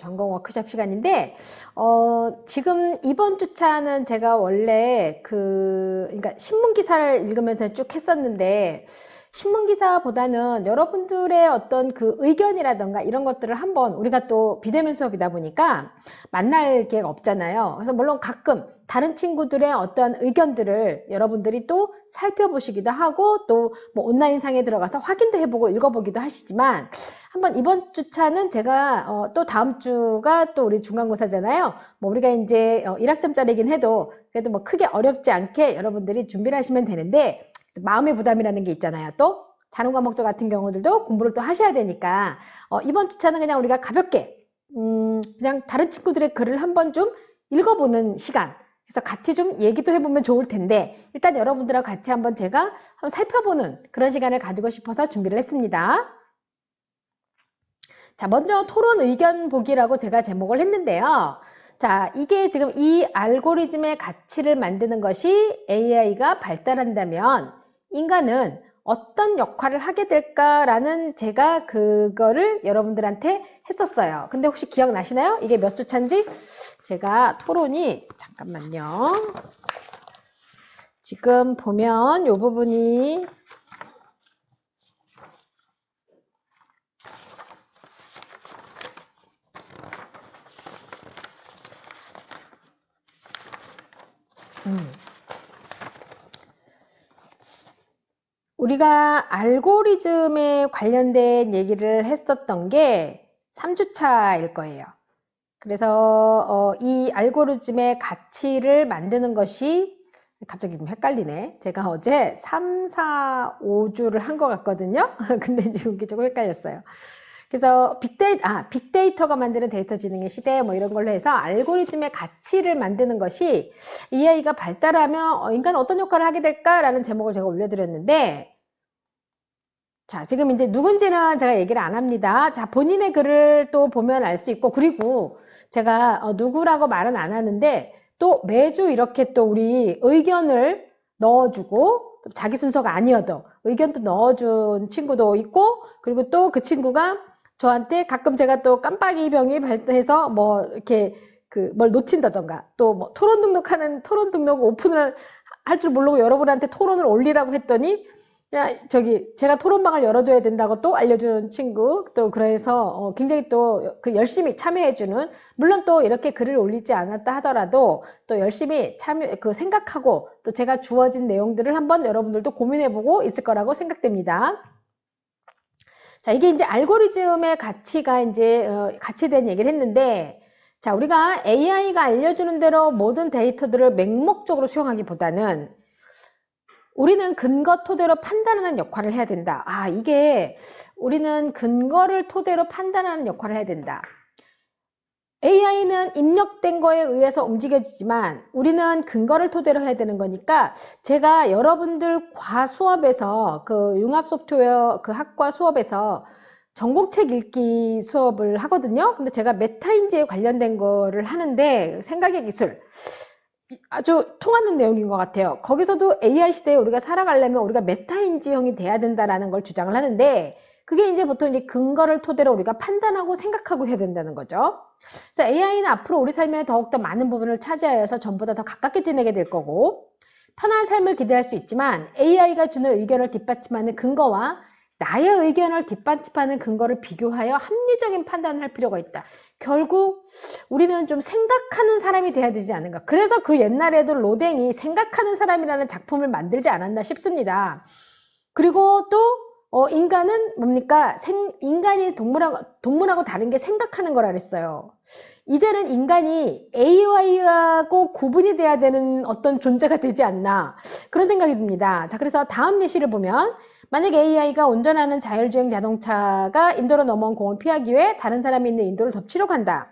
전공 워크숍 시간인데, 지금 이번 주차는 제가 원래 그러니까 신문기사를 읽으면서 쭉 했었는데, 신문기사보다는 여러분들의 어떤 그 의견이라던가 이런 것들을 한번 우리가 또 비대면 수업이다 보니까 만날 기회가 없잖아요. 그래서 물론 가끔 다른 친구들의 어떤 의견들을 여러분들이 또 살펴보시기도 하고 또 뭐 온라인상에 들어가서 확인도 해보고 읽어보기도 하시지만 한번 이번 주차는 제가 또 다음 주가 또 우리 중간고사잖아요. 뭐 우리가 이제 1학점짜리긴 해도 그래도 뭐 크게 어렵지 않게 여러분들이 준비를 하시면 되는데 마음의 부담이라는 게 있잖아요. 또 다른 과목들 같은 경우들도 공부를 또 하셔야 되니까 이번 주차는 그냥 우리가 가볍게 그냥 다른 친구들의 글을 한번 좀 읽어보는 시간, 그래서 같이 좀 얘기도 해보면 좋을 텐데 일단 여러분들하고 같이 한번 제가 한번 살펴보는 그런 시간을 가지고 싶어서 준비를 했습니다. 자, 먼저 토론 의견 보기라고 제가 제목을 했는데요. 자, 이게 지금 이 알고리즘의 가치를 만드는 것이 AI가 발달한다면 인간은 어떤 역할을 하게 될까라는 제가 그거를 여러분들한테 했었어요. 근데 혹시 기억나시나요? 이게 몇 주 차인지? 제가 토론이, 잠깐만요. 지금 보면 이 부분이 우리가 알고리즘에 관련된 얘기를 했었던 게 3주차일 거예요. 그래서 이 알고리즘의 가치를 만드는 것이 갑자기 좀 헷갈리네. 제가 어제 3, 4, 5주를 한 것 같거든요. 근데 지금 이게 조금 헷갈렸어요. 그래서 빅데이터가 만드는 데이터 지능의 시대 뭐 이런 걸로 해서 알고리즘의 가치를 만드는 것이 AI가 발달하면 인간은 어떤 역할을 하게 될까라는 제목을 제가 올려드렸는데 자, 지금 이제 누군지는 제가 얘기를 안 합니다. 자, 본인의 글을 또 보면 알 수 있고, 그리고 제가 누구라고 말은 안 하는데, 또 매주 이렇게 또 우리 의견을 넣어주고, 자기 순서가 아니어도 의견도 넣어준 친구도 있고, 그리고 또 그 친구가 저한테 가끔 제가 또 깜빡이 병이 발동해서 뭐 이렇게 뭘 놓친다던가, 또 뭐 토론 등록 오픈을 할 줄 모르고 여러분한테 토론을 올리라고 했더니, 야, 제가 토론방을 열어줘야 된다고 또 알려준 친구, 또 그래서 굉장히 또 그 열심히 참여해주는, 물론 또 이렇게 글을 올리지 않았다 하더라도 또 열심히 생각하고 또 제가 주어진 내용들을 한번 여러분들도 고민해보고 있을 거라고 생각됩니다. 자, 이게 이제 알고리즘의 가치가 이제, 가치에 대한 얘기를 했는데, 자, 우리가 AI가 알려주는 대로 모든 데이터들을 맹목적으로 수용하기보다는 우리는 근거 토대로 판단하는 역할을 해야 된다. 이게 우리는 근거를 토대로 판단하는 역할을 해야 된다. AI는 입력된 거에 의해서 움직여지지만 우리는 근거를 토대로 해야 되는 거니까 제가 여러분들 수업에서 그 융합 소프트웨어 그 학과 수업에서 전공책 읽기 수업을 하거든요. 근데 제가 메타인지에 관련된 거를 하는데 생각의 기술 아주 통하는 내용인 것 같아요. 거기서도 AI 시대에 우리가 살아가려면 우리가 메타인지형이 돼야 된다라는 걸 주장을 하는데 그게 이제 보통 이제 근거를 토대로 우리가 판단하고 생각하고 해야 된다는 거죠. 그래서 AI는 앞으로 우리 삶에 더욱더 많은 부분을 차지하여서 전보다 더 가깝게 지내게 될 거고 편한 삶을 기대할 수 있지만 AI가 주는 의견을 뒷받침하는 근거와 나의 의견을 뒷받침하는 근거를 비교하여 합리적인 판단을 할 필요가 있다. 결국 우리는 좀 생각하는 사람이 돼야 되지 않은가. 그래서 그 옛날에도 로댕이 생각하는 사람이라는 작품을 만들지 않았나 싶습니다. 그리고 또 인간은 뭡니까? 인간이 동물하고 다른 게 생각하는 거라 그랬어요. 이제는 인간이 AI하고 구분이 돼야 되는 어떤 존재가 되지 않나 그런 생각이 듭니다. 자, 그래서 다음 예시를 보면 만약 AI가 운전하는 자율주행 자동차가 인도로 넘어온 공을 피하기 위해 다른 사람이 있는 인도를 덮치려고 한다.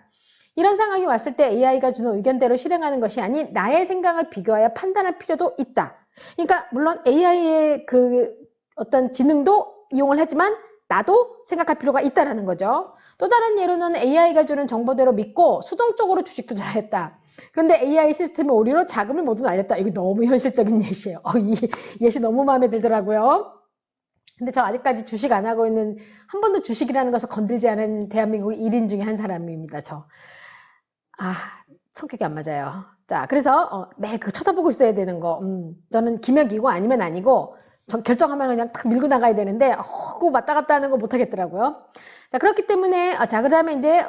이런 상황이 왔을 때 AI가 주는 의견대로 실행하는 것이 아닌 나의 생각을 비교하여 판단할 필요도 있다. 그러니까 물론 AI의 그 어떤 지능도 이용을 하지만 나도 생각할 필요가 있다는 거죠. 또 다른 예로는 AI가 주는 정보대로 믿고 수동적으로 주식 투자를 했다. 그런데 AI 시스템의 오류로 자금을 모두 날렸다. 이거 너무 현실적인 예시예요. 이 예시 너무 마음에 들더라고요. 근데 저 아직까지 주식 안 하고 있는, 한 번도 주식이라는 것을 건들지 않은 대한민국 1인 중에 한 사람입니다, 저. 아, 성격이 안 맞아요. 자, 그래서 매일 그 쳐다보고 있어야 되는 거. 저는 기명이고 아니면 아니고 결정하면 그냥 탁 밀고 나가야 되는데 그거 왔다 갔다 하는 거 못 하겠더라고요. 자, 그렇기 때문에 자, 그다음에 이제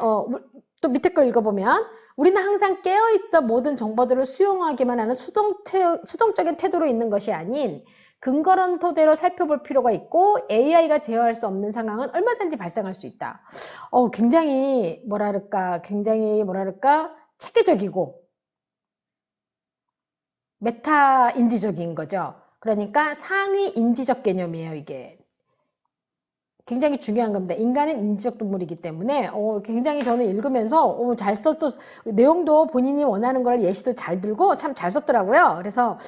또 밑에 거 읽어보면 우리는 항상 깨어있어 모든 정보들을 수용하기만 하는 수동적인 태도로 있는 것이 아닌 근거론 토대로 살펴볼 필요가 있고 AI가 제어할 수 없는 상황은 얼마든지 발생할 수 있다. 굉장히 뭐랄까 체계적이고 메타 인지적인 거죠. 그러니까 상위 인지적 개념이에요, 이게. 굉장히 중요한 겁니다. 인간은 인지적 동물이기 때문에 굉장히 저는 읽으면서 잘 썼어. 내용도 본인이 원하는 걸 예시도 잘 들고 참 잘 썼더라고요. 그래서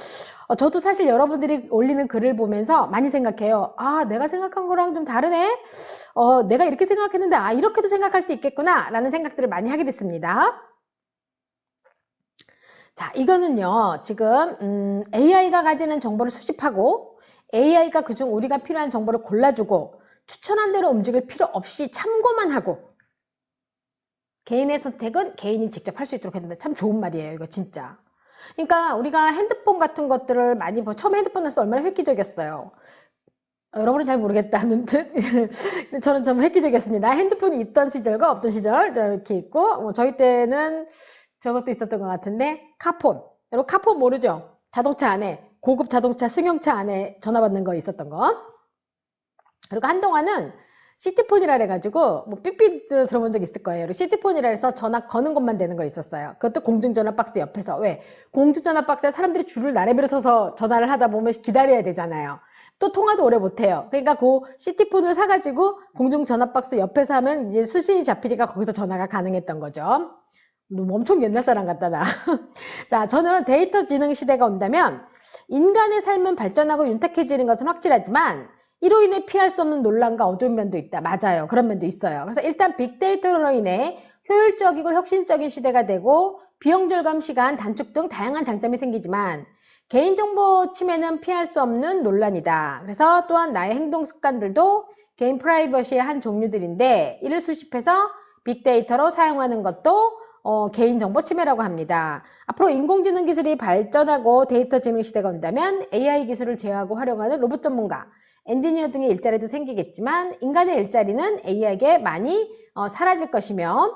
저도 사실 여러분들이 올리는 글을 보면서 많이 생각해요. 아, 내가 생각한 거랑 좀 다르네. 내가 이렇게 생각했는데 이렇게도 생각할 수 있겠구나 라는 생각들을 많이 하게 됐습니다. 자, 이거는요, 지금 AI가 가지는 정보를 수집하고 AI가 그중 우리가 필요한 정보를 골라주고 추천한 대로 움직일 필요 없이 참고만 하고 개인의 선택은 개인이 직접 할 수 있도록 했는데 참 좋은 말이에요, 이거 진짜. 그러니까 우리가 핸드폰 같은 것들을 많이 처음에 핸드폰 나서 얼마나 획기적이었어요. 여러분은 잘 모르겠다. 저는 좀 획기적이었습니다. 핸드폰이 있던 시절과 없던 시절 이렇게 있고 저희 때는 저것도 있었던 것 같은데 카폰. 여러분 카폰 모르죠? 자동차 안에 고급 자동차 승용차 안에 전화 받는 거 있었던 거. 그리고 한동안은 시티폰이라 해가지고 뭐 삐삐 들어본 적 있을 거예요. 시티폰이라 해서 전화 거는 것만 되는 거 있었어요. 그것도 공중전화 박스 옆에서. 왜? 공중전화 박스에 사람들이 줄을 나래비로 서서 전화를 하다 보면 기다려야 되잖아요. 또 통화도 오래 못해요. 그러니까 그 시티폰을 사가지고 공중전화 박스 옆에서 하면 이제 수신이 잡히니까 거기서 전화가 가능했던 거죠. 엄청 옛날 사람 같다 나. 자, 저는 데이터 지능 시대가 온다면 인간의 삶은 발전하고 윤택해지는 것은 확실하지만 이로 인해 피할 수 없는 논란과 어두운 면도 있다. 맞아요. 그런 면도 있어요. 그래서 일단 빅데이터로 인해 효율적이고 혁신적인 시대가 되고 비용 절감 시간 단축 등 다양한 장점이 생기지만 개인정보 침해는 피할 수 없는 논란이다. 그래서 또한 나의 행동 습관들도 개인 프라이버시의 한 종류들인데 이를 수집해서 빅데이터로 사용하는 것도 개인정보 침해라고 합니다. 앞으로 인공지능 기술이 발전하고 데이터 지능 시대가 온다면 AI 기술을 제어하고 활용하는 로봇 전문가, 엔지니어 등의 일자리도 생기겠지만 인간의 일자리는 AI에게 많이 사라질 것이며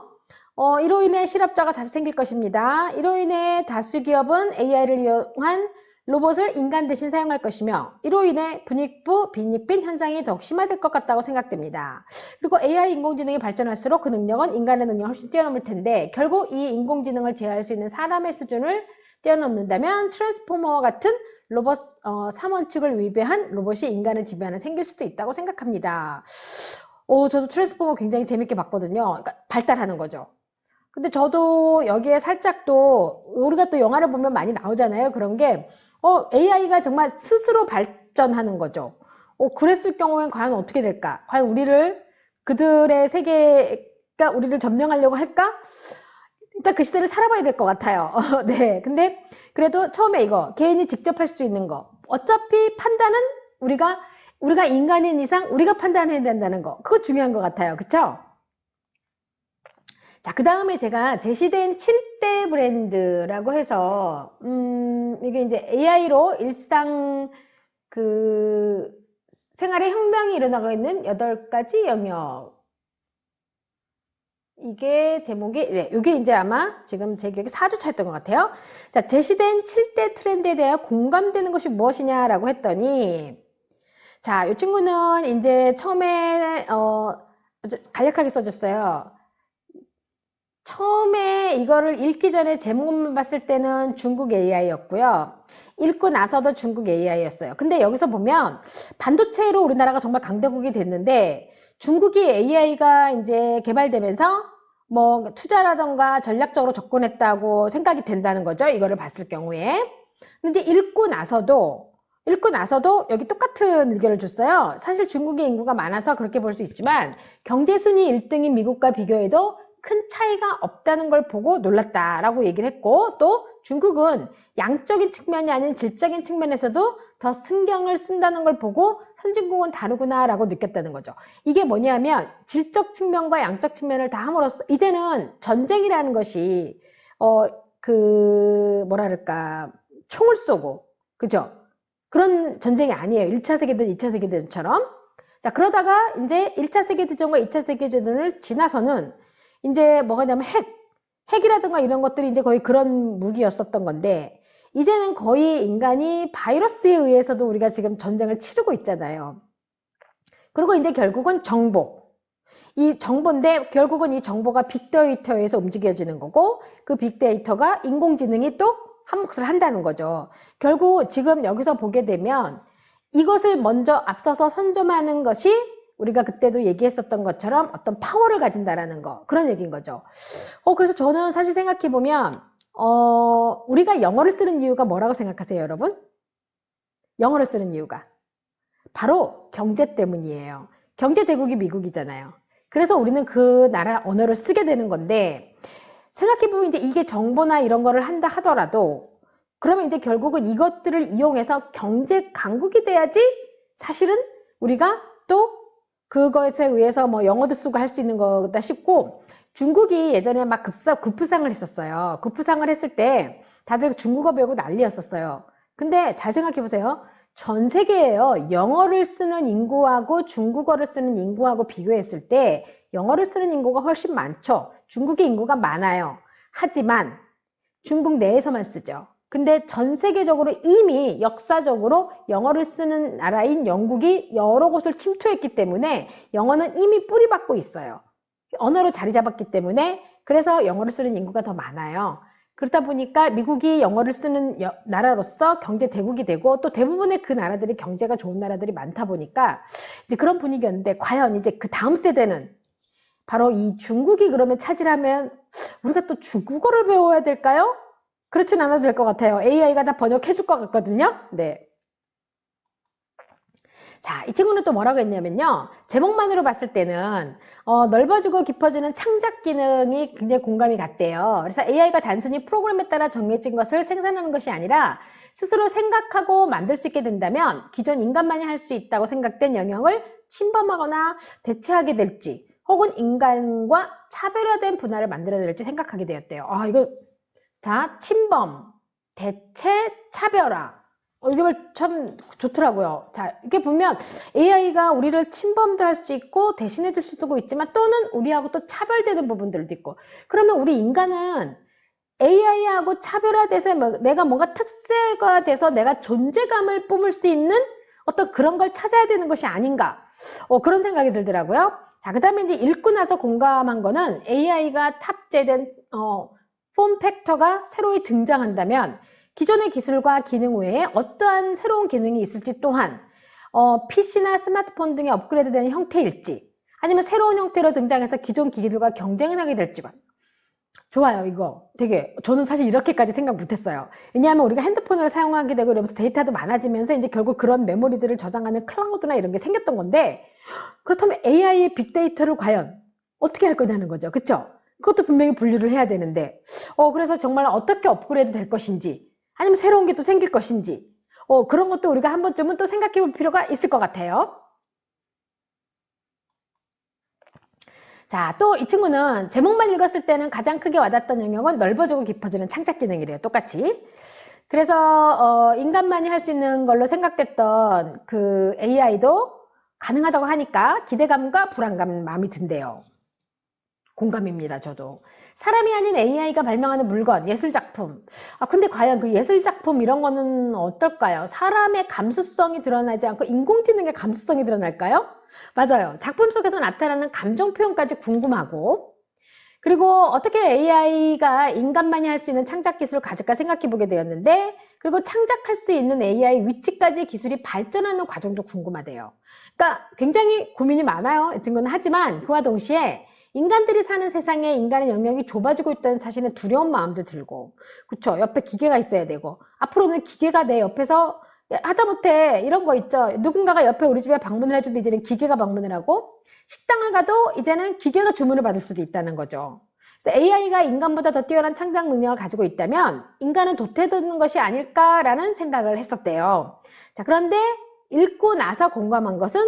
이로 인해 실업자가 다수 생길 것입니다. 이로 인해 다수 기업은 AI를 이용한 로봇을 인간 대신 사용할 것이며 이로 인해 분익부, 빈익빈 현상이 더욱 심화될 것 같다고 생각됩니다. 그리고 AI 인공지능이 발전할수록 그 능력은 인간의 능력을 훨씬 뛰어넘을 텐데 결국 이 인공지능을 제어할 수 있는 사람의 수준을 뛰어넘는다면 트랜스포머와 같은 로봇 3원칙을 위배한 로봇이 인간을 지배하는 생길 수도 있다고 생각합니다. 저도 트랜스포머 굉장히 재밌게 봤거든요. 그러니까 발달하는 거죠. 근데 저도 여기에 살짝 또 우리가 또 영화를 보면 많이 나오잖아요. 그런 게 AI가 정말 스스로 발전하는 거죠. 그랬을 경우엔 과연 어떻게 될까? 과연 우리를 그들의 세계가 우리를 점령하려고 할까? 일단 그 시대를 살아봐야 될 것 같아요. 네. 근데 그래도 처음에 이거 개인이 직접 할 수 있는 거. 어차피 판단은 우리가 인간인 이상 우리가 판단해야 된다는 거. 그거 중요한 것 같아요. 그쵸? 자, 그 다음에 제가 제시된 7대 브랜드라고 해서, 이게 이제 AI로 일상 생활의 혁명이 일어나고 있는 8가지 영역. 이게 제목이, 네, 이게 이제 아마 지금 제 기억에 4주차였던 것 같아요. 자, 제시된 7대 트렌드에 대해 공감되는 것이 무엇이냐라고 했더니, 자, 이 친구는 이제 처음에, 아주 간략하게 써줬어요. 처음에 이거를 읽기 전에 제목만 봤을 때는 중국 AI였고요. 읽고 나서도 중국 AI였어요. 근데 여기서 보면 반도체로 우리나라가 정말 강대국이 됐는데 중국이 AI가 이제 개발되면서 뭐 투자라던가 전략적으로 접근했다고 생각이 된다는 거죠. 이거를 봤을 경우에. 근데 읽고 나서도 여기 똑같은 의견을 줬어요. 사실 중국의 인구가 많아서 그렇게 볼 수 있지만 경제순위 1등인 미국과 비교해도 큰 차이가 없다는 걸 보고 놀랐다라고 얘기를 했고, 또 중국은 양적인 측면이 아닌 질적인 측면에서도 더 신경을 쓴다는 걸 보고 선진국은 다르구나라고 느꼈다는 거죠. 이게 뭐냐면 질적 측면과 양적 측면을 다 함으로써 이제는 전쟁이라는 것이 뭐랄까 총을 쏘고, 그죠? 그런 전쟁이 아니에요. 1차 세계대전, 2차 세계대전처럼. 자, 그러다가 이제 1차 세계대전과 2차 세계대전을 지나서는 이제 뭐가 되냐면 핵이라든가 이런 것들이 이제 거의 그런 무기였었던 건데, 이제는 거의 인간이 바이러스에 의해서도 우리가 지금 전쟁을 치르고 있잖아요. 그리고 이제 결국은 정보. 이 정보인데 결국은 이 정보가 빅데이터에 의해서 움직여지는 거고, 그 빅데이터가 인공지능이 또 한 몫을 한다는 거죠. 결국 지금 여기서 보게 되면 이것을 먼저 앞서서 선점하는 것이 우리가 그때도 얘기했었던 것처럼 어떤 파워를 가진다라는 거, 그런 얘기인 거죠. 그래서 저는 사실 생각해보면 우리가 영어를 쓰는 이유가 뭐라고 생각하세요, 여러분? 영어를 쓰는 이유가 바로 경제 때문이에요. 경제 대국이 미국이잖아요. 그래서 우리는 그 나라 언어를 쓰게 되는 건데, 생각해보면 이제 이게 정보나 이런 거를 한다 하더라도, 그러면 이제 결국은 이것들을 이용해서 경제 강국이 돼야지 사실은 우리가 또 그것에 의해서 뭐 영어도 쓰고 할 수 있는 거다 싶고, 중국이 예전에 막 급부상을 했었어요. 급부상을 했을 때 다들 중국어 배우고 난리였었어요. 근데 잘 생각해보세요. 전 세계에요. 영어를 쓰는 인구하고 중국어를 쓰는 인구하고 비교했을 때 영어를 쓰는 인구가 훨씬 많죠. 중국의 인구가 많아요. 하지만 중국 내에서만 쓰죠. 근데 전 세계적으로 이미 역사적으로 영어를 쓰는 나라인 영국이 여러 곳을 침투했기 때문에 영어는 이미 뿌리박고 있어요. 언어로 자리 잡았기 때문에, 그래서 영어를 쓰는 인구가 더 많아요. 그러다 보니까 미국이 영어를 쓰는 나라로서 경제 대국이 되고, 또 대부분의 그 나라들이 경제가 좋은 나라들이 많다 보니까 이제 그런 분위기였는데, 과연 이제 그 다음 세대는 바로 이 중국이 그러면 차지하면 우리가 또 중국어를 배워야 될까요? 그렇진 않아도 될 것 같아요. AI가 다 번역해 줄 것 같거든요. 네. 자, 이 친구는 또 뭐라고 했냐면요. 제목만으로 봤을 때는 넓어지고 깊어지는 창작 기능이 굉장히 공감이 갔대요. 그래서 AI가 단순히 프로그램에 따라 정해진 것을 생산하는 것이 아니라 스스로 생각하고 만들 수 있게 된다면 기존 인간만이 할 수 있다고 생각된 영역을 침범하거나 대체하게 될지, 혹은 인간과 차별화된 분야를 만들어낼지 생각하게 되었대요. 이거 자, 침범, 대체, 차별화. 이게 참 좋더라고요. 자, 이렇게 보면 AI가 우리를 침범도 할 수 있고 대신해 줄 수도 있지만, 또는 우리하고 또 차별되는 부분들도 있고. 그러면 우리 인간은 AI하고 차별화돼서 내가 뭔가 특세가 돼서 내가 존재감을 뿜을 수 있는 어떤 그런 걸 찾아야 되는 것이 아닌가. 그런 생각이 들더라고요. 자, 그 다음에 이제 읽고 나서 공감한 거는, AI가 탑재된 폼 팩터가 새로이 등장한다면 기존의 기술과 기능 외에 어떠한 새로운 기능이 있을지, 또한 PC나 스마트폰 등의 업그레이드되는 형태일지, 아니면 새로운 형태로 등장해서 기존 기기들과 경쟁을 하게 될지. 좋아요. 이거 되게, 저는 사실 이렇게까지 생각 못했어요. 왜냐하면 우리가 핸드폰을 사용하게 되고 이러면서 데이터도 많아지면서 이제 결국 그런 메모리들을 저장하는 클라우드나 이런 게 생겼던 건데, 그렇다면 AI의 빅데이터를 과연 어떻게 할 거냐는 거죠. 그쵸? 그것도 분명히 분류를 해야 되는데, 그래서 정말 어떻게 업그레이드 될 것인지, 아니면 새로운 게 또 생길 것인지, 그런 것도 우리가 한 번쯤은 또 생각해 볼 필요가 있을 것 같아요. 자, 또 이 친구는 제목만 읽었을 때는 가장 크게 와닿았던 영역은 넓어지고 깊어지는 창작 기능이래요. 똑같이. 그래서 인간만이 할 수 있는 걸로 생각됐던 그 AI도 가능하다고 하니까 기대감과 불안감 마음이 든대요. 공감입니다. 저도. 사람이 아닌 AI가 발명하는 물건, 예술작품. 근데 과연 그 예술작품 이런 거는 어떨까요? 사람의 감수성이 드러나지 않고 인공지능의 감수성이 드러날까요? 맞아요. 작품 속에서 나타나는 감정 표현까지 궁금하고, 그리고 어떻게 AI가 인간만이 할 수 있는 창작 기술을 가질까 생각해 보게 되었는데, 그리고 창작할 수 있는 AI 위치까지 기술이 발전하는 과정도 궁금하대요. 그러니까 굉장히 고민이 많아요. 이 친구는. 하지만 그와 동시에 인간들이 사는 세상에 인간의 영역이 좁아지고 있다는 사실에 두려운 마음도 들고, 그쵸? 옆에 기계가 있어야 되고, 앞으로는 기계가 내 옆에서 하다못해 이런 거 있죠. 누군가가 옆에 우리 집에 방문을 해주는데 이제는 기계가 방문을 하고, 식당을 가도 이제는 기계가 주문을 받을 수도 있다는 거죠. 그래서 AI가 인간보다 더 뛰어난 창작 능력을 가지고 있다면 인간은 도태되는 것이 아닐까라는 생각을 했었대요. 자, 그런데 읽고 나서 공감한 것은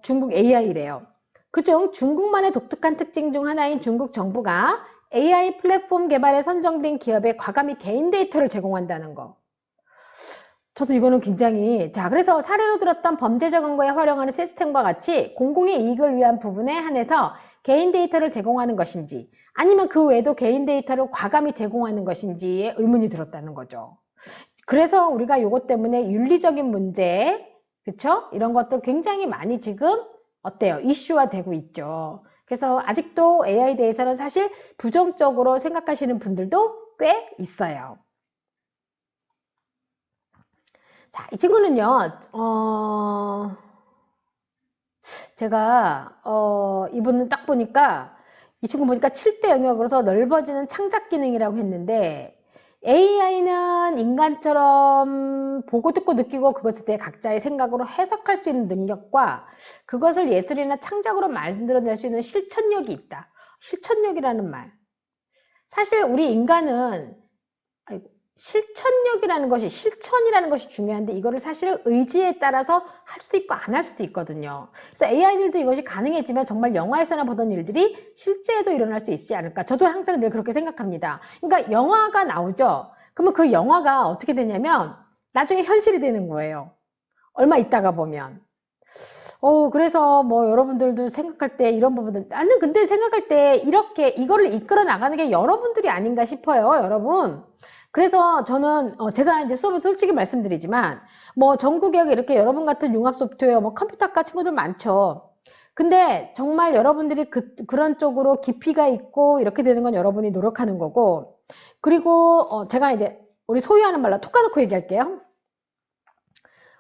중국 AI래요. 그중 중국만의 독특한 특징 중 하나인 중국 정부가 AI 플랫폼 개발에 선정된 기업에 과감히 개인 데이터를 제공한다는 거. 저도 이거는 굉장히, 자, 그래서 사례로 들었던 범죄적 근거에 활용하는 시스템과 같이 공공의 이익을 위한 부분에 한해서 개인 데이터를 제공하는 것인지 아니면 그 외에도 개인 데이터를 과감히 제공하는 것인지에 의문이 들었다는 거죠. 그래서 우리가 이것 때문에 윤리적인 문제, 그쵸? 이런 것들 굉장히 많이 지금 어때요? 이슈화 되고 있죠. 그래서 아직도 AI에 대해서는 사실 부정적으로 생각하시는 분들도 꽤 있어요. 자, 이 친구는요, 제가, 이분은 딱 보니까, 이 친구 보니까 7대 영역으로서 넓어지는 창작 기능이라고 했는데, AI는 인간처럼 보고 듣고 느끼고 그것에 대해 각자의 생각으로 해석할 수 있는 능력과 그것을 예술이나 창작으로 만들어낼 수 있는 실천력이 있다. 실천력이라는 말. 사실 우리 인간은, 실천력이라는 것이, 실천이라는 것이 중요한데 이거를 사실은 의지에 따라서 할 수도 있고 안 할 수도 있거든요. 그래서 AI들도 이것이 가능해지면 정말 영화에서나 보던 일들이 실제에도 일어날 수 있지 않을까. 저도 항상 늘 그렇게 생각합니다. 그러니까 영화가 나오죠. 그러면 그 영화가 어떻게 되냐면 나중에 현실이 되는 거예요. 얼마 있다가 보면. 그래서 뭐 여러분들도 생각할 때 이런 부분들, 나는 근데 생각할 때 이렇게 이거를 이끌어 나가는 게 여러분들이 아닌가 싶어요, 여러분. 그래서 저는 제가 이제 수업을 솔직히 말씀드리지만 뭐 전국에 이렇게 여러분 같은 융합 소프트웨어 뭐 컴퓨터과 친구들 많죠. 근데 정말 여러분들이 그런 쪽으로 깊이가 있고 이렇게 되는 건 여러분이 노력하는 거고, 그리고 제가 이제 우리 소유하는 말로 톡 까놓고 얘기할게요.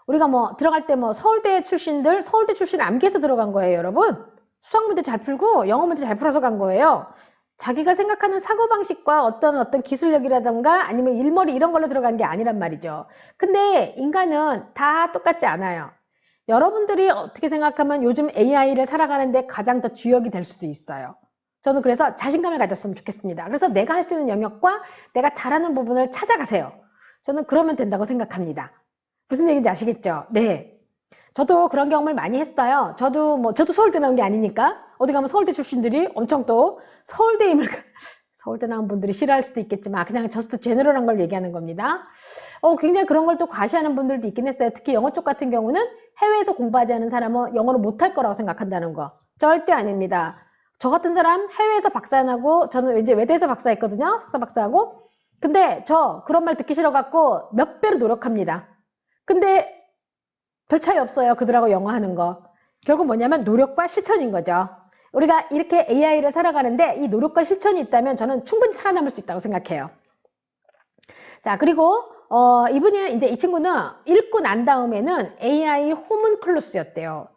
우리가 뭐 들어갈 때 뭐 서울대 출신들, 서울대 출신 암기해서 들어간 거예요, 여러분. 수학 문제 잘 풀고 영어 문제 잘 풀어서 간 거예요. 자기가 생각하는 사고방식과 어떤 기술력이라던가 아니면 일머리 이런 걸로 들어간 게 아니란 말이죠. 근데 인간은 다 똑같지 않아요. 여러분들이 어떻게 생각하면 요즘 AI를 살아가는데 가장 더 주역이 될 수도 있어요. 저는 그래서 자신감을 가졌으면 좋겠습니다. 그래서 내가 할 수 있는 영역과 내가 잘하는 부분을 찾아가세요. 저는 그러면 된다고 생각합니다. 무슨 얘기인지 아시겠죠? 네. 저도 그런 경험을 많이 했어요. 저도 서울대 나온 게 아니니까. 어디 가면 서울대 출신들이 엄청 또 서울대 나온 분들이 싫어할 수도 있겠지만 그냥 저스트 제너럴한 걸 얘기하는 겁니다. 굉장히 그런 걸 또 과시하는 분들도 있긴 했어요. 특히 영어 쪽 같은 경우는 해외에서 공부하지 않은 사람은 영어를 못할 거라고 생각한다는 거. 절대 아닙니다. 저 같은 사람 해외에서 박사 나고, 저는 이제 외대에서 박사했거든요. 박사하고. 근데 저 그런 말 듣기 싫어갖고 몇 배로 노력합니다. 근데 별 차이 없어요. 그들하고 영어 하는 거. 결국 뭐냐면 노력과 실천인 거죠. 우리가 이렇게 AI를 살아가는데 이 노력과 실천이 있다면 저는 충분히 살아남을 수 있다고 생각해요. 자, 그리고 이분이 이제 이 친구는 읽고 난 다음에는 AI 호문클루스였대요.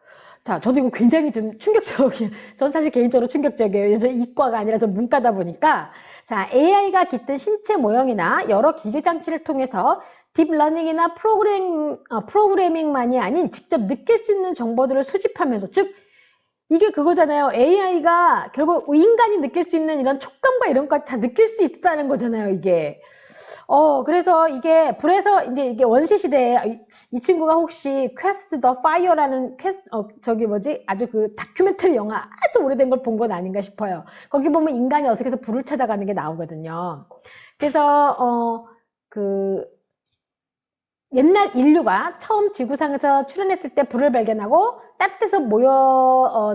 자, 저도 이거 굉장히 좀 충격적이에요. 전 사실 개인적으로 충격적이에요. 저 이과가 아니라 전 문과다 보니까. 자, AI가 깃든 신체 모형이나 여러 기계 장치를 통해서 딥러닝이나 프로그래밍만이 아닌 직접 느낄 수 있는 정보들을 수집하면서, 즉 이게 그거잖아요. AI가 결국 인간이 느낄 수 있는 이런 촉감과 이런 것 다 느낄 수 있다는 거잖아요, 이게. 그래서 이게 불에서 이제 이게 원시 시대에 이 친구가 혹시 퀘스트 더 파이어라는 아주 그 다큐멘터리 영화 아주 오래된 걸 본 건 아닌가 싶어요. 거기 보면 인간이 어떻게 해서 불을 찾아가는 게 나오거든요. 그래서 옛날 인류가 처음 지구상에서 출현했을 때 불을 발견하고 따뜻해서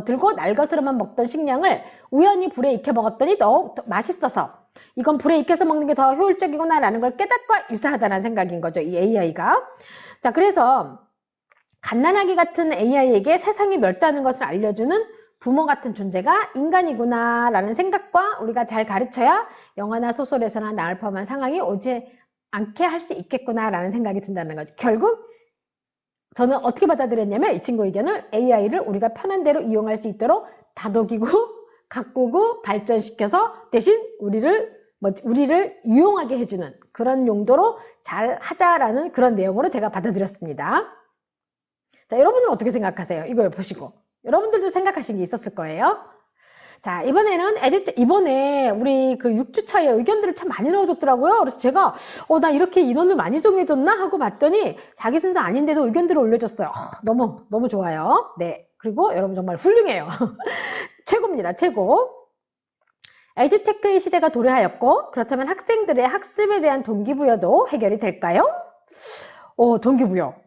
들고 날 것으로만 먹던 식량을 우연히 불에 익혀 먹었더니 너무 맛있어서 이건 불에 익혀서 먹는 게 더 효율적이구나 라는 걸 깨닫고 유사하다는 생각인 거죠, 이 AI가. 자, 그래서 갓난아기 같은 AI에게 세상이 멸다는 것을 알려주는 부모 같은 존재가 인간이구나 라는 생각과 우리가 잘 가르쳐야 영화나 소설에서나 나을 법한 상황이 오지 않게 할 수 있겠구나 라는 생각이 든다는 거죠. 결국 저는 어떻게 받아들였냐면 이 친구 의견을 AI를 우리가 편한 대로 이용할 수 있도록 다독이고 가꾸고 발전시켜서 대신 우리를 이용하게 해주는 그런 용도로 잘 하자라는 그런 내용으로 제가 받아들였습니다. 자, 여러분은 어떻게 생각하세요? 이걸 보시고 여러분들도 생각하신 게 있었을 거예요. 자, 이번에는 이번에 우리 그 6주차에 의견들을 참 많이 넣어줬더라고요. 그래서 제가, 나 이렇게 인원을 많이 정해줬나? 하고 봤더니 자기 순서 아닌데도 의견들을 올려줬어요. 너무 좋아요. 네. 그리고 여러분 정말 훌륭해요. 최고입니다. 최고. 에듀테크의 시대가 도래하였고, 그렇다면 학생들의 학습에 대한 동기부여도 해결이 될까요? 동기부여.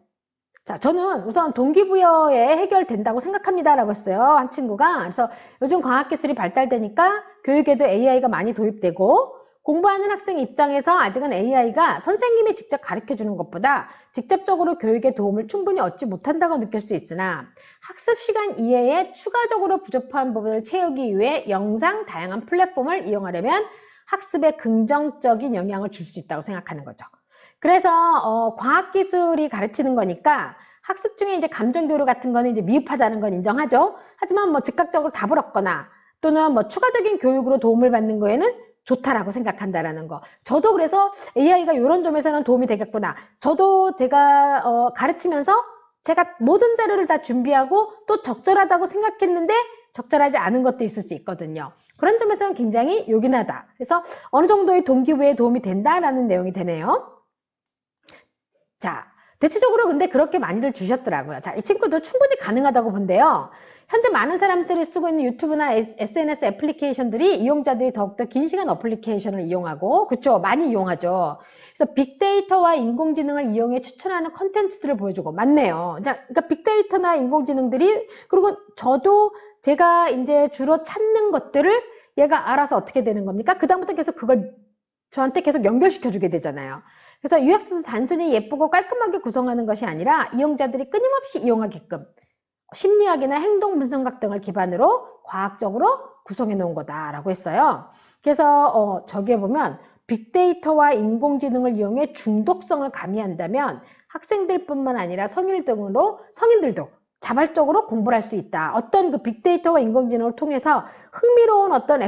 자, 저는 우선 동기부여에 해결된다고 생각합니다 라고 했어요. 한 친구가. 그래서 요즘 과학기술이 발달되니까 교육에도 AI가 많이 도입되고, 공부하는 학생 입장에서 아직은 AI가 선생님이 직접 가르쳐주는 것보다 직접적으로 교육에 도움을 충분히 얻지 못한다고 느낄 수 있으나, 학습 시간 이외에 추가적으로 부족한 부분을 채우기 위해 영상, 다양한 플랫폼을 이용하려면 학습에 긍정적인 영향을 줄 수 있다고 생각하는 거죠. 그래서 과학기술이 가르치는 거니까 학습 중에 이제 감정교류 같은 거는 이제 미흡하다는 건 인정하죠. 하지만 뭐 즉각적으로 답을 얻거나 또는 뭐 추가적인 교육으로 도움을 받는 거에는 좋다라고 생각한다라는 거. 저도 그래서 AI가 이런 점에서는 도움이 되겠구나. 저도 제가 가르치면서 제가 모든 자료를 다 준비하고 또 적절하다고 생각했는데 적절하지 않은 것도 있을 수 있거든요. 그런 점에서는 굉장히 요긴하다. 그래서 어느 정도의 동기부여에 도움이 된다라는 내용이 되네요. 자, 대체적으로 근데 그렇게 많이들 주셨더라고요. 자, 이 친구도 충분히 가능하다고 본대요. 현재 많은 사람들이 쓰고 있는 유튜브나 SNS 애플리케이션들이 이용자들이 더욱더 긴 시간 어플리케이션을 이용하고, 그쵸? 많이 이용하죠. 그래서 빅데이터와 인공지능을 이용해 추천하는 컨텐츠들을 보여주고, 맞네요. 자, 그러니까 빅데이터나 인공지능들이, 그리고 저도 제가 이제 주로 찾는 것들을 얘가 알아서 어떻게 되는 겁니까? 그다음부터 계속 그걸 저한테 계속 연결시켜 주게 되잖아요. 그래서 UX도 단순히 예쁘고 깔끔하게 구성하는 것이 아니라 이용자들이 끊임없이 이용하게끔 심리학이나 행동 분석학 등을 기반으로 과학적으로 구성해 놓은 거다라고 했어요. 그래서 저기에 보면 빅데이터와 인공지능을 이용해 중독성을 가미한다면 학생들뿐만 아니라 성인들도 자발적으로 공부를 할 수 있다. 어떤 그 빅데이터와 인공지능을 통해서 흥미로운 어떤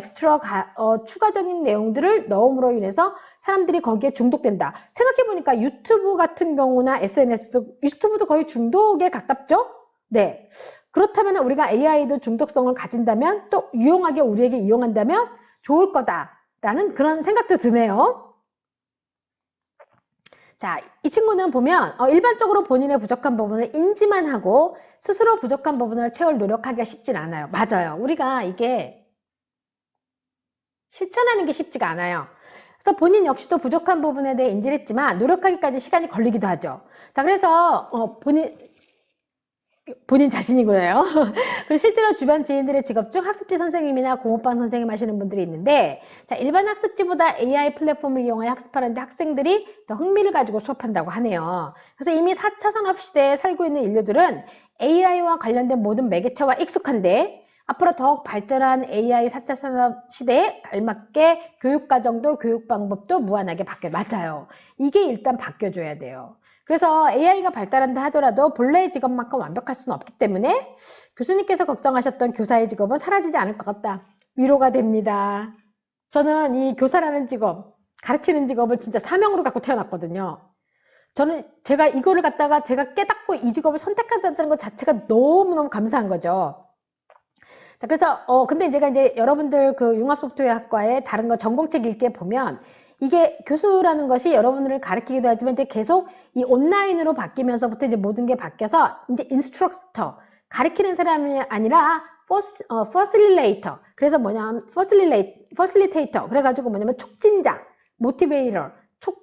추가적인 내용들을 넣음으로 인해서 사람들이 거기에 중독된다. 생각해보니까 유튜브 같은 경우나 유튜브도 거의 중독에 가깝죠? 네. 그렇다면 우리가 AI도 중독성을 가진다면 또 유용하게 우리에게 이용한다면 좋을 거다라는 그런 생각도 드네요. 자, 이 친구는 보면 일반적으로 본인의 부족한 부분을 인지만 하고 스스로 부족한 부분을 채울 노력하기가 쉽진 않아요. 맞아요. 우리가 이게 실천하는 게 쉽지가 않아요. 그래서 본인 역시도 부족한 부분에 대해 인지를 했지만 노력하기까지 시간이 걸리기도 하죠. 자, 그래서 본인 자신이고요. 그리고 실제로 주변 지인들의 직업 중 학습지 선생님이나 공업방 선생님 하시는 분들이 있는데, 자, 일반 학습지보다 AI 플랫폼을 이용하여 학습하는데 학생들이 더 흥미를 가지고 수업한다고 하네요. 그래서 이미 4차 산업시대에 살고 있는 인류들은 AI와 관련된 모든 매개체와 익숙한데, 앞으로 더욱 발전한 AI 4차 산업시대에 알맞게 교육과정도 교육 방법도 무한하게 바뀌어요. 맞아요. 이게 일단 바뀌어줘야 돼요. 그래서 AI가 발달한다 하더라도 본래의 직업만큼 완벽할 수는 없기 때문에 교수님께서 걱정하셨던 교사의 직업은 사라지지 않을 것 같다. 위로가 됩니다. 저는 이 교사라는 직업, 가르치는 직업을 진짜 사명으로 갖고 태어났거든요. 저는 제가 이거를 갖다가 제가 깨닫고 이 직업을 선택한다는 것 자체가 너무너무 감사한 거죠. 자, 그래서 근데 제가 이제 여러분들 그 융합소프트웨어학과의 다른 거 전공책 읽기에 보면 이게 교수라는 것이 여러분들을 가르치기도 하지만 이제 계속 이 온라인으로 바뀌면서부터 이제 모든 게 바뀌어서 이제 인스트럭터, 가르치는 사람이 아니라 퍼실리레이터. 그래서 뭐냐면 퍼실리테이터. 그래가지고 뭐냐면 촉진자, 모티베이터,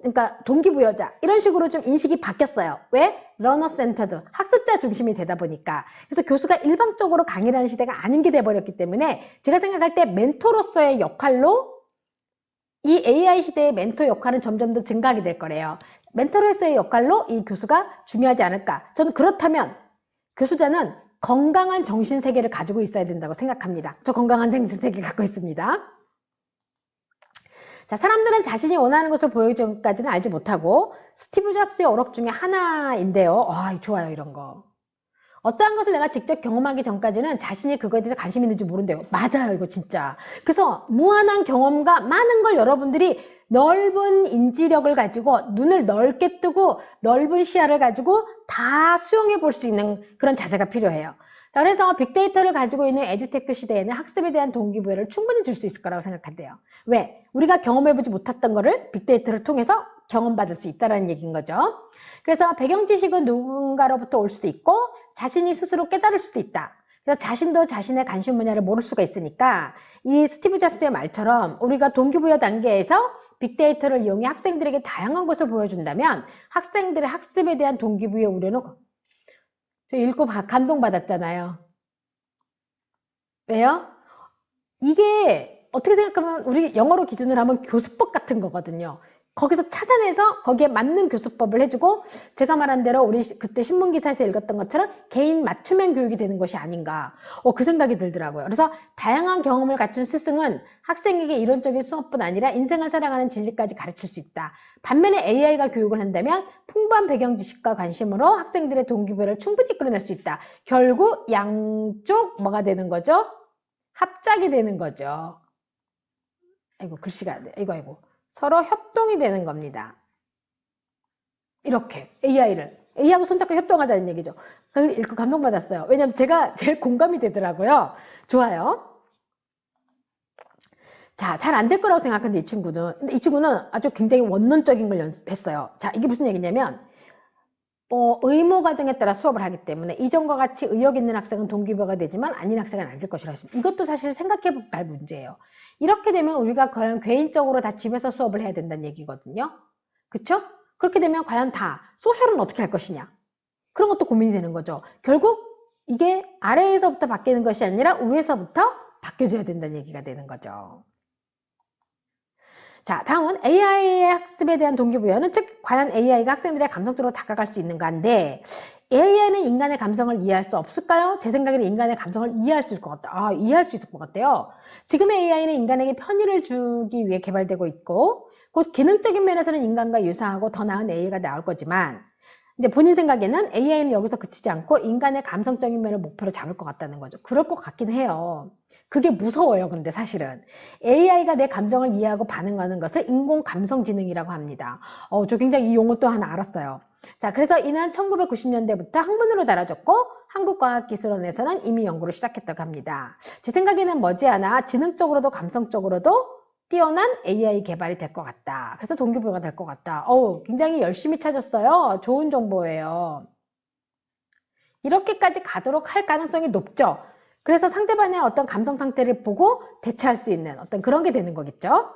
그러니까 동기부여자 이런 식으로 좀 인식이 바뀌었어요. 왜? 러너 센터드, 학습자 중심이 되다 보니까. 그래서 교수가 일방적으로 강의를 하는 시대가 아닌 게 돼버렸기 때문에 제가 생각할 때 멘토로서의 역할로 이 AI 시대의 멘토 역할은 점점 더 증가하게 될 거래요. 멘토로서의 역할로 이 교수가 중요하지 않을까. 저는 그렇다면 교수자는 건강한 정신세계를 가지고 있어야 된다고 생각합니다. 저 건강한 정신세계 갖고 있습니다. 자, 사람들은 자신이 원하는 것을 보여주기까지는 알지 못하고 스티브 잡스의 어록 중에 하나인데요. 좋아요, 이런 거. 어떠한 것을 내가 직접 경험하기 전까지는 자신이 그거에 대해서 관심이 있는지 모른대요. 맞아요, 이거 진짜. 그래서 무한한 경험과 많은 걸 여러분들이 넓은 인지력을 가지고 눈을 넓게 뜨고 넓은 시야를 가지고 다 수용해 볼 수 있는 그런 자세가 필요해요. 자, 그래서 빅데이터를 가지고 있는 에듀테크 시대에는 학습에 대한 동기부여를 충분히 줄 수 있을 거라고 생각한대요. 왜? 우리가 경험해보지 못했던 거를 빅데이터를 통해서 경험받을 수 있다는 얘기인 거죠. 그래서 배경 지식은 누군가로부터 올 수도 있고 자신이 스스로 깨달을 수도 있다. 그래서 자신도 자신의 관심 분야를 모를 수가 있으니까 이 스티브 잡스의 말처럼 우리가 동기부여 단계에서 빅데이터를 이용해 학생들에게 다양한 것을 보여준다면 학생들의 학습에 대한 동기부여 우려는 저 읽고 감동받았잖아요. 왜요? 이게 어떻게 생각하면 우리 영어로 기준으로 하면 교수법 같은 거거든요. 거기서 찾아내서 거기에 맞는 교수법을 해주고 제가 말한 대로 우리 그때 신문기사에서 읽었던 것처럼 개인 맞춤형 교육이 되는 것이 아닌가 그 생각이 들더라고요. 그래서 다양한 경험을 갖춘 스승은 학생에게 이론적인 수업뿐 아니라 인생을 살아가는 진리까지 가르칠 수 있다. 반면에 AI가 교육을 한다면 풍부한 배경 지식과 관심으로 학생들의 동기부여를 충분히 이끌어낼 수 있다. 결국 양쪽 뭐가 되는 거죠? 합작이 되는 거죠. 아이고 글씨가 안 돼. 아이고 서로 협동이 되는 겁니다. 이렇게 AI하고 손잡고 협동하자는 얘기죠. 그걸 읽고 감동받았어요. 왜냐면 제가 제일 공감이 되더라고요. 좋아요. 자, 잘 안 될 거라고 생각하는데 근데 이 친구는 아주 굉장히 원론적인 걸 연습했어요. 자, 이게 무슨 얘기냐면 의무 과정에 따라 수업을 하기 때문에 이전과 같이 의욕 있는 학생은 동기부여가 되지만 아닌 학생은 안 될 것이라 했습니다. 이것도 사실 생각해 볼 문제예요. 이렇게 되면 우리가 과연 개인적으로 다 집에서 수업을 해야 된다는 얘기거든요. 그쵸? 그렇게 되면 과연 다 소셜은 어떻게 할 것이냐? 그런 것도 고민이 되는 거죠. 결국 이게 아래에서부터 바뀌는 것이 아니라 위에서부터 바뀌어줘야 된다는 얘기가 되는 거죠. 자, 다음은 AI의 학습에 대한 동기부여는 즉 과연 AI가 학생들의 감성적으로 다가갈 수 있는가인데 AI는 인간의 감성을 이해할 수 없을까요? 제 생각에는 인간의 감성을 이해할 수 있을 것 같다. 이해할 수 있을 것 같아요. 지금의 AI는 인간에게 편의를 주기 위해 개발되고 있고 곧 기능적인 면에서는 인간과 유사하고 더 나은 AI가 나올 거지만 이제 본인 생각에는 AI는 여기서 그치지 않고 인간의 감성적인 면을 목표로 잡을 것 같다는 거죠. 그럴 것 같긴 해요. 그게 무서워요. 근데 사실은 AI가 내 감정을 이해하고 반응하는 것을 인공감성지능이라고 합니다. 저 굉장히 이 용어 또 하나 알았어요. 자, 그래서 이는 1990년대부터 학문으로 다뤄졌고 한국과학기술원에서는 이미 연구를 시작했다고 합니다. 제 생각에는 머지않아 지능적으로도 감성적으로도 뛰어난 AI 개발이 될 것 같다. 그래서 동기부여가 될 것 같다. 굉장히 열심히 찾았어요. 좋은 정보예요. 이렇게까지 가도록 할 가능성이 높죠. 그래서 상대방의 어떤 감성 상태를 보고 대처할 수 있는 어떤 그런 게 되는 거겠죠.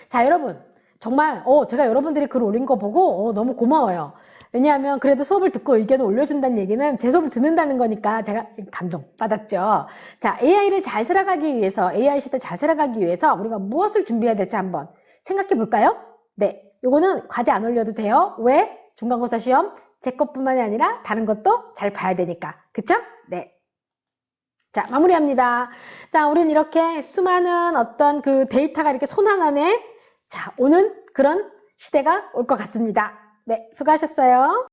자, 여러분 정말 제가 여러분들이 글 올린 거 보고 너무 고마워요. 왜냐하면 그래도 수업을 듣고 의견을 올려준다는 얘기는 제 수업을 듣는다는 거니까 제가 감동 받았죠. 자, AI를 잘 살아가기 위해서 AI 시대 잘 살아가기 위해서 우리가 무엇을 준비해야 될지 한번 생각해 볼까요? 네, 요거는 과제 안 올려도 돼요. 왜? 중간고사 시험 제 것뿐만이 아니라 다른 것도 잘 봐야 되니까. 그쵸? 네. 자, 마무리합니다. 자, 우리는 이렇게 수많은 어떤 그 데이터가 이렇게 손안에 자, 오는 그런 시대가 올 것 같습니다. 네, 수고하셨어요.